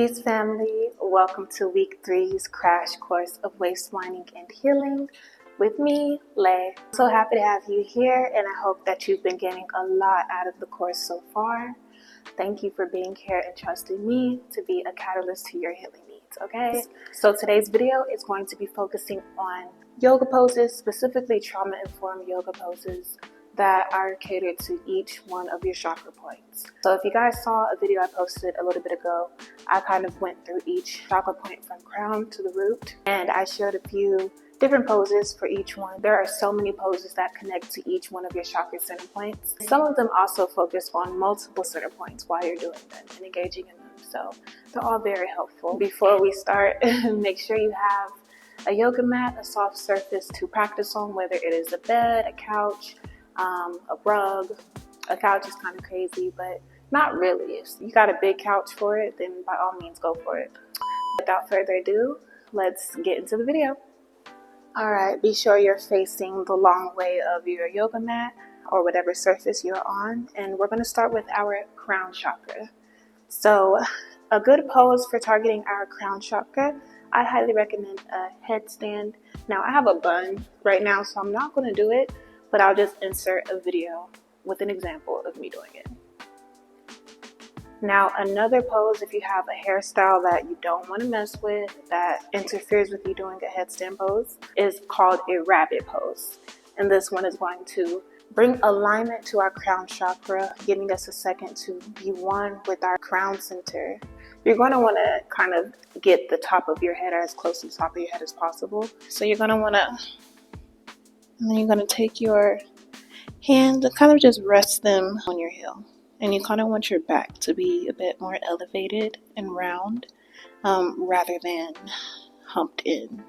Peace family, welcome to week 3's crash course of waist-whining and healing with me, Lay. I'm so happy to have you here, and I hope that you've been getting a lot out of the course so far. Thank you for being here and trusting me to be a catalyst to your healing needs, okay? So today's video is going to be focusing on yoga poses, specifically trauma-informed yoga poses that are catered to each one of your chakra points. So if you guys saw a video I posted a little bit ago, I kind of went through each chakra point from crown to the root, and I shared a few different poses for each one. There are so many poses that connect to each one of your chakra center points. Some of them also focus on multiple center points while you're doing them and engaging in them. So they're all very helpful. Before we start, make sure you have a yoga mat, a soft surface to practice on, whether it is a bed, a couch, a rug. A couch is kind of crazy, but not really. If you got a big couch for it, then by all means go for it. Without further ado, let's get into the video. Alright, be sure you're facing the long way of your yoga mat or whatever surface you're on, and we're going to start with our crown chakra. So a good pose for targeting our crown chakra, I highly recommend a headstand. Now I have a bun right now, so I'm not going to do it, but I'll just insert a video with an example of me doing it. Now, another pose, if you have a hairstyle that you don't want to mess with, that interferes with you doing a headstand pose, is called a rabbit pose. And this one is going to bring alignment to our crown chakra, giving us a second to be one with our crown center. You're going to want to kind of get the top of your head as close to the top of your head as possible. So you're going to want to And then you're going to take your hands and kind of just rest them on your heel. And you kind of want your back to be a bit more elevated and round rather than humped in.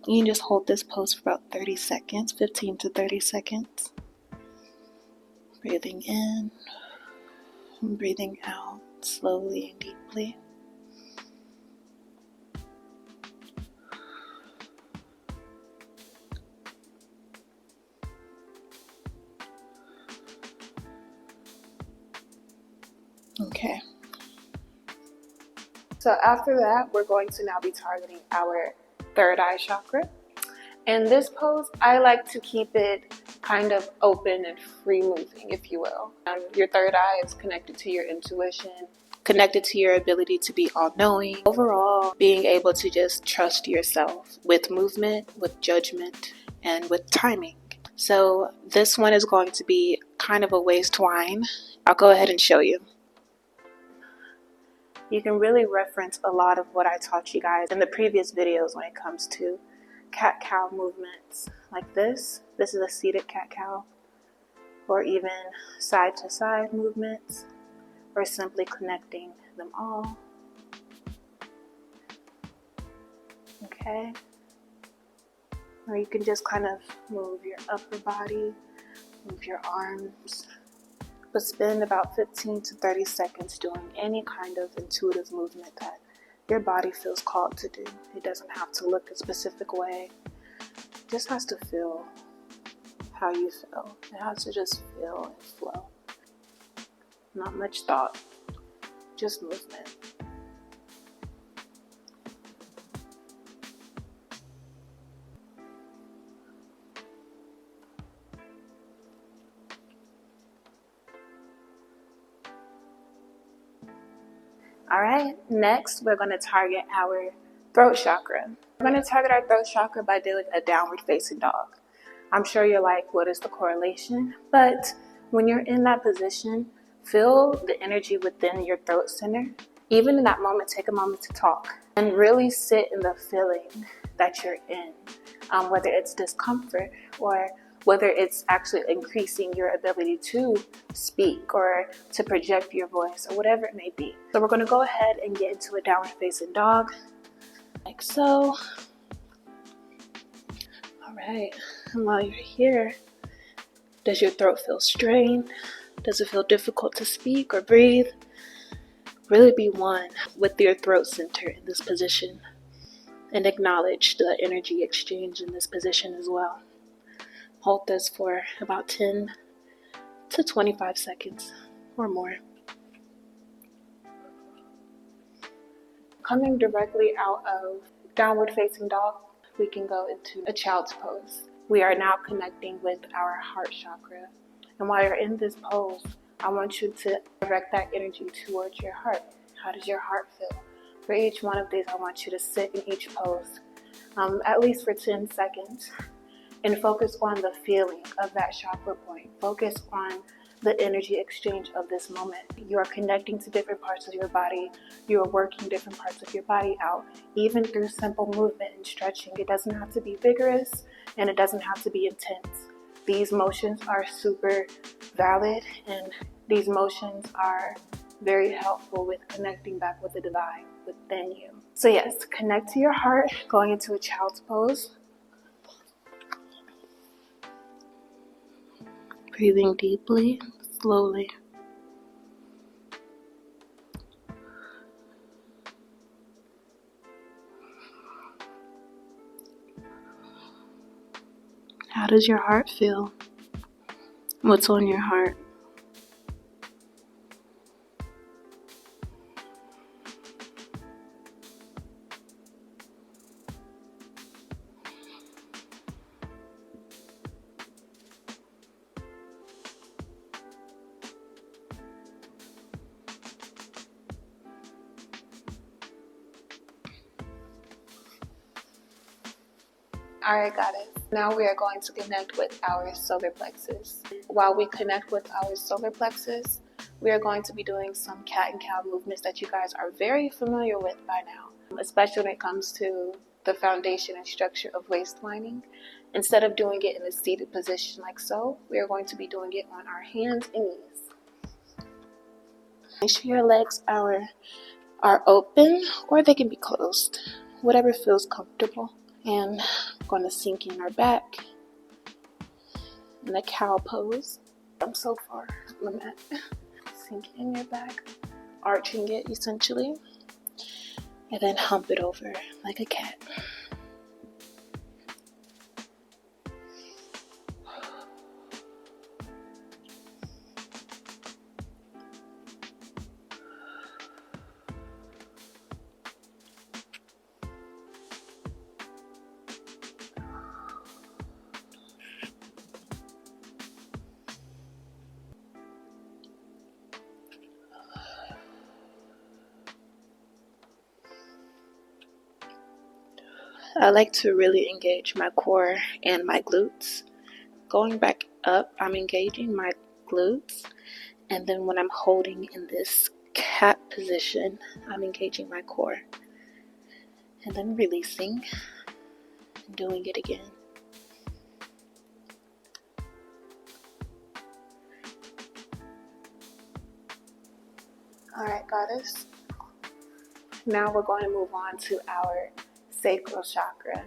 You can just hold this pose for about 30 seconds, 15 to 30 seconds. Breathing in and breathing out slowly and deeply. Okay. So after that, we're going to now be targeting our third eye chakra. And this pose, I like to keep it kind of open and free moving, if you will. Your third eye is connected to your intuition, connected to your ability to be all-knowing. Overall, being able to just trust yourself with movement, with judgment, and with timing. So this one is going to be kind of a waist-whine. I'll go ahead and show you. You can really reference a lot of what I taught you guys in the previous videos when it comes to cat-cow movements like this. This is a seated cat-cow, or even side-to-side movements, or simply connecting them all. Okay. Or you can just kind of move your upper body, move your arms, but spend about 15 to 30 seconds doing any kind of intuitive movement that your body feels called to do. It doesn't have to look a specific way. It just has to feel how you feel. It has to just feel and flow. Not much thought, just movement. Alright, next we're going to target our throat chakra. We're going to target our throat chakra by doing a downward facing dog. I'm sure you're like, what is the correlation? But when you're in that position, feel the energy within your throat center. Even in that moment, take a moment to talk and really sit in the feeling that you're in, whether it's discomfort or whether it's actually increasing your ability to speak or to project your voice or whatever it may be. So we're going to go ahead and get into a downward facing dog, like so. All right, and while you're here, does your throat feel strained? Does it feel difficult to speak or breathe? Really be one with your throat center in this position and acknowledge the energy exchange in this position as well. Hold this for about 10 to 25 seconds or more. Coming directly out of downward facing dog, we can go into a child's pose. We are now connecting with our heart chakra. And while you're in this pose, I want you to direct that energy towards your heart. How does your heart feel? For each one of these, I want you to sit in each pose, at least for 10 seconds, and focus on the feeling of that chakra point. Focus on the energy exchange of this moment. You are connecting to different parts of your body. You are working different parts of your body out, even through simple movement and stretching. It doesn't have to be vigorous, and it doesn't have to be intense. These motions are super valid, and these motions are very helpful with connecting back with the divine within you. So yes, connect to your heart, going into a child's pose. Breathing deeply, slowly. How does your heart feel? What's on your heart? Alright, got it. Now we are going to connect with our solar plexus. While we connect with our solar plexus, we are going to be doing some cat and cow movements that you guys are very familiar with by now, especially when it comes to the foundation and structure of waist-whining. Instead of doing it in a seated position like so, we are going to be doing it on our hands and knees. Make sure your legs are open, or they can be closed, whatever feels comfortable. And I'm going to sink in our back in a cow pose. I'm so far from the mat. Sink in your back, arching it essentially, and then hump it over like a cat. I like to really engage my core and my glutes. Going back up, I'm engaging my glutes, and then when I'm holding in this cat position, I'm engaging my core, and then releasing and doing it again. Alright, goddess. Now we're going to move on to our sacral chakra.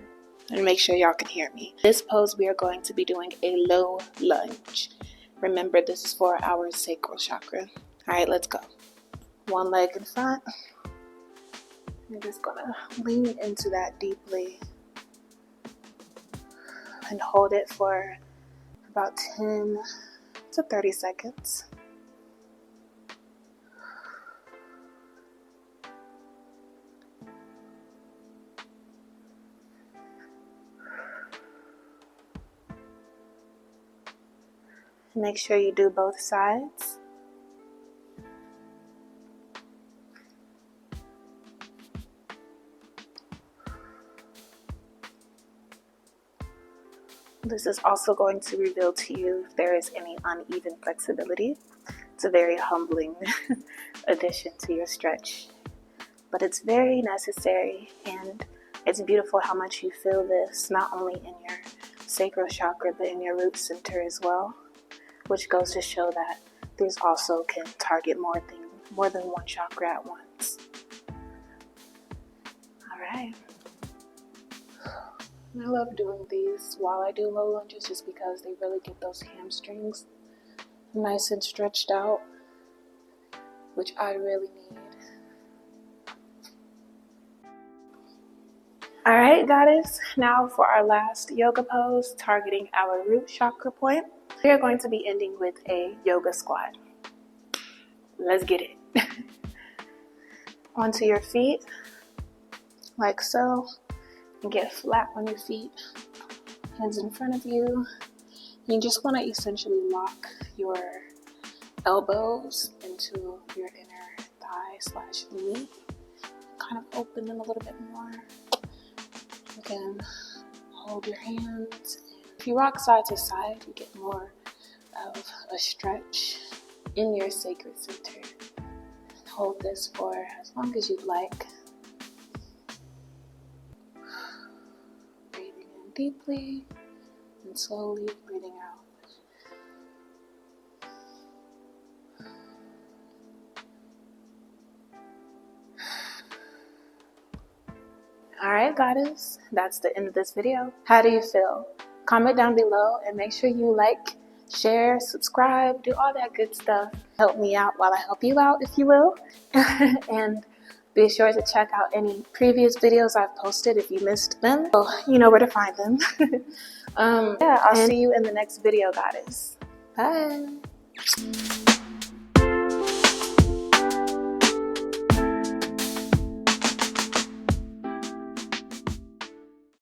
And make sure y'all can hear me. This pose, we are going to be doing a low lunge. Remember, this is for our sacral chakra. Alright, let's go. One leg in front. I'm just gonna lean into that deeply and hold it for about 10 to 30 seconds. Make sure you do both sides. This is also going to reveal to you if there is any uneven flexibility. It's a very humbling addition to your stretch, but it's very necessary, and it's beautiful how much you feel this not only in your sacral chakra but in your root center as well, which goes to show that these also can target more than one chakra at once. Alright. I love doing these while I do low lunges just because they really get those hamstrings nice and stretched out, which I really need. Alright, goddess. Now for our last yoga pose, targeting our root chakra point. We are going to be ending with a yoga squat. Let's get it. Onto your feet. like so, and get flat on your feet, hands in front of you. You just want to essentially lock your elbows into your inner thigh/knee, kind of open them a little bit more. You can hold your hands. If you rock side to side, you get more of a stretch in your sacral center. Hold this for as long as you'd like. Breathing in deeply and slowly breathing out. Alright, goddess, that's the end of this video. How do you feel? Comment down below and make sure you like, share, subscribe, do all that good stuff. Help me out while I help you out, if you will. And be sure to check out any previous videos I've posted if you missed them. So you know where to find them. Yeah, I'll see you in the next video, goddess. Bye.